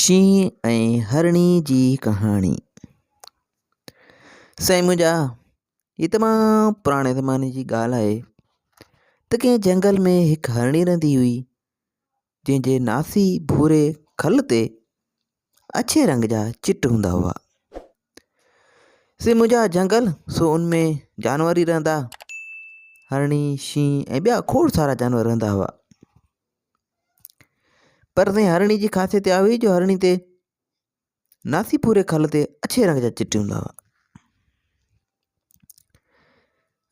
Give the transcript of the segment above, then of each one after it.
शींहं ऐं हरणी जी कहाणी। साईं मुंहिंजा, ये तमामु पुराणे ज़माने जी ॻाल्हि आहे त कंहिं जंगल में हिकु हरणी रहंदी हुई जंहिंजे नासी भूरे खल ते अछे रंग जा चिट हूंदा हुआ। से मुंहिंजा जंगल सो उनमें जानवर ई रहंदा, हरणी, शींहं ऐं ॿिया खोड़ सारा जानवर रहंदा हुआ। पर तंहिं हरणी जी ख़ासियत इहा हुई जो हरणी ते नासी पूरे खल ते अछे रंग जा चिट हूंदा हुआ।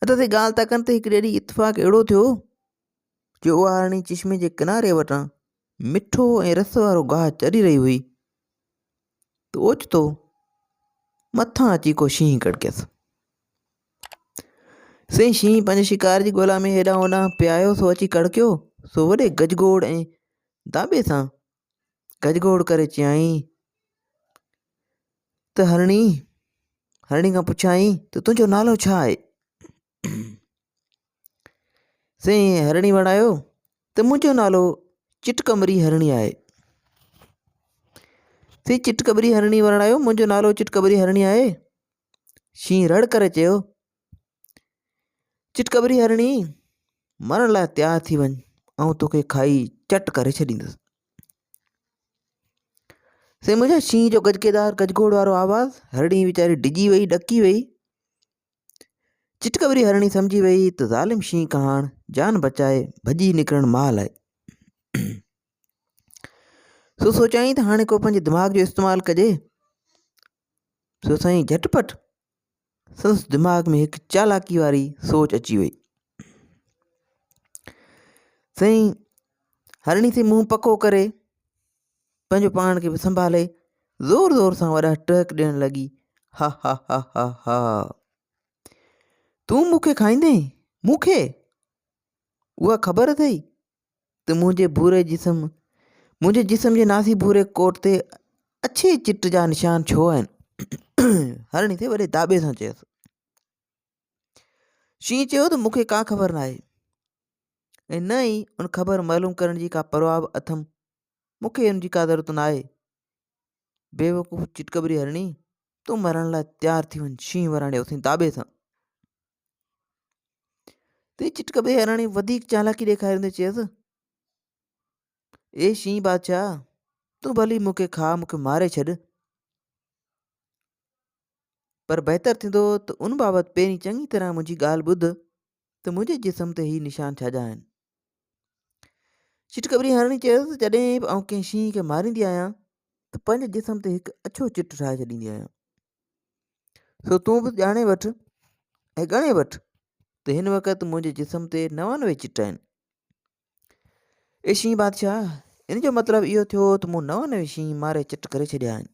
त ते ॻाल्हि था कनि त हिकु ॾींहुं इत्तेफ़ाक़ अहिड़ो थियो जो उहा हरणी चश्मे जे किनारे वटां मिठो ऐं रस वारो गाहु चरी रही हुई त ओचितो मथां अची को शींहं कड़कियसि। से शींहं पंहिंजे शिकार जी ॻोल्हा में हेॾां होॾां पियायो सो अची कड़कियो सो वॾे गजगोड़ ऐं दाॿे सां गजगोड़ करे चयाईं त हरणी खां पुछाईं त तुंहिंजो नालो छा आहे? से हरणी वणायो त मुंहिंजो नालो चिटकबरी हरणी आहे। से चिटकबरी हरणी वणायो मुंहिंजो नालो चिटकबरी हरणी आहे। शींहं रड़ करे चयो, चिटकबरी हरणी, मरण लाइ तयारु थी वञ, ऐं तोखे खाई चट करे छॾींदुसि। से मुंहिंजा शींहं जो गजकेदार गजगोड़ वारो आवाज़ हरणी वीचारी डिॼी वई, ॾकी वई। चिटकबरी हरणी सम्झी वई त ज़ालिम शींहं खां हाणे जान बचाए भॼी निकिरणु महिल आहे। सो सोचाईं त हाणे को पंहिंजे दिमाग़ जो इस्तेमालु कजे। सो साईं झटपट संदसि दिमाग़ में हिकु चालाकी वारी सोच अची वई। साईं हरणी से मुंहुं पको करे पंहिंजो पाण खे संभाले ज़ोर ज़ोर सां वॾा टहक ॾियणु लॻी, हा हा हा हा हा, तूं मूंखे खाईंदे? मूंखे उहा ख़बर अथई त मुंहिंजे जिस्म जे नासी भूरे कोट ते अछे चिट जा निशान छो आहिनि? हरणी ते वॾे दाॿे सां चयसि। शींहं चयो त मूंखे का ख़बर न आहे ऐं न ई उन ख़बर मालूम करण जी का परवाह अथमि, मूंखे उन जी का ज़रूरत न आहे। बेवकूफ़ चिटकबरी हरणी, तूं मरण लाइ तयारु थी वञ, शींहं वराणियो अथई दाॿे सां। ते चिटकबरी हरणी वधीक चालाकी ॾेखारींदे चयसि, ए शींहं बादशाह, तूं भली मूंखे खा, मूंखे मारे छॾ, पर बहितर थींदो त उन बाबति पहिरीं चङी तरह मुंहिंजी ॻाल्हि ॿुध त मुंहिंजे जिस्म ते ही निशान छाजा आहिनि। चिटकबरी हरणी चयसि, जॾहिं बि आउं कंहिं शींहं खे मारींदी आहियां त पंहिंजे जिस्म ते हिकु अछो चिट ठाहे छॾींदी आहियां। सो तूं बि ॼाणे वठि ऐं ॻणे वठि त हिन वक़्तु मुंहिंजे जिस्म ते 99 चिट आहिनि। ए शींहं बादशाह, इन जो मतिलबु इहो थियो त मूं 99 शींहं मारे चिट करे छॾिया आहिनि।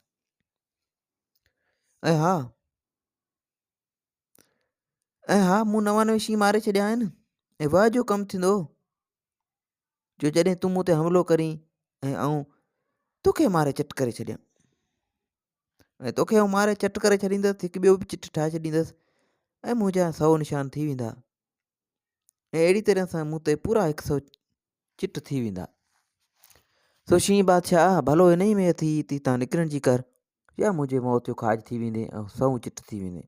ऐं हा, मूं 99 शींहं मारे छॾिया आहिनि ऐं वाह जो कमु थींदो जो जॾहिं तूं मूं ते हमिलो करीं ऐं आउं तोखे मारे चट करे छॾियां ऐं तोखे आउं मारे चट करे छॾींदसि, हिकु ॿियो बि चिट ठाहे छॾींदसि ऐं मुंहिंजा 100 निशान थी वेंदा ऐं अहिड़ी तरह सां मूं ते पूरा 100 चिट थी वेंदा। सो शींहं बादशाह, भलो इन ई में थी तां निकिरण जी कर, या मुंहिंजे मौत जो खाज थी वेंदे ऐं 100 चिट थी वेंदे।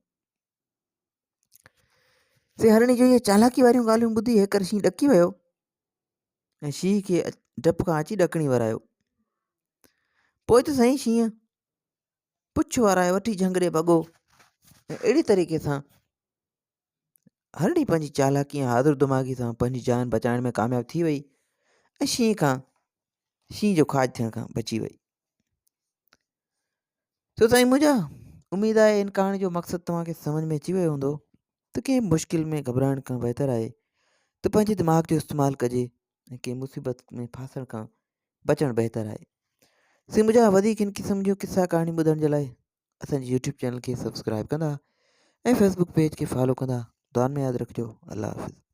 से हरणी जो इहे चालाकी वारियूं ॻाल्हियूं ॿुधी हेकर शींहं ॾकी वियो ऐं शींहं खे डप खां अची ॾकणी वरायो। पोइ त साईं शींहं पुछ वाराए वठी झंगड़े भॻो ऐं अहिड़ी तरीक़े सां हरणी पंहिंजी चालाकी ऐं हाज़ुर दिमाग़ी सां पंहिंजी जान बचाइण में कामयाबु थी वई ऐं शींहं जो खाज थियण खां बची वई। सो साईं मुंहिंजा, उमेदु आहे इन कहाणी जो मक़सदु तव्हांखे सम्झ में अची वियो हूंदो त कंहिं मुश्किल में घबराइण खां बहितर आहे त पंहिंजे दिमाग़ जो इस्तेमालु कजे ऐं कंहिं मुसीबत में फासण खां बचणु बहितर आहे। से मुंहिंजा वधीक हिन क़िस्म जो किस्सा कहाणी ॿुधण जे लाइ असांजे यूट्यूब चैनल खे सब्सक्राइब कंदा ऐं फेसबुक पेज खे फॉलो कंदा। दुआनि में यादि रखिजो। अल्लाह हाफ़िज़।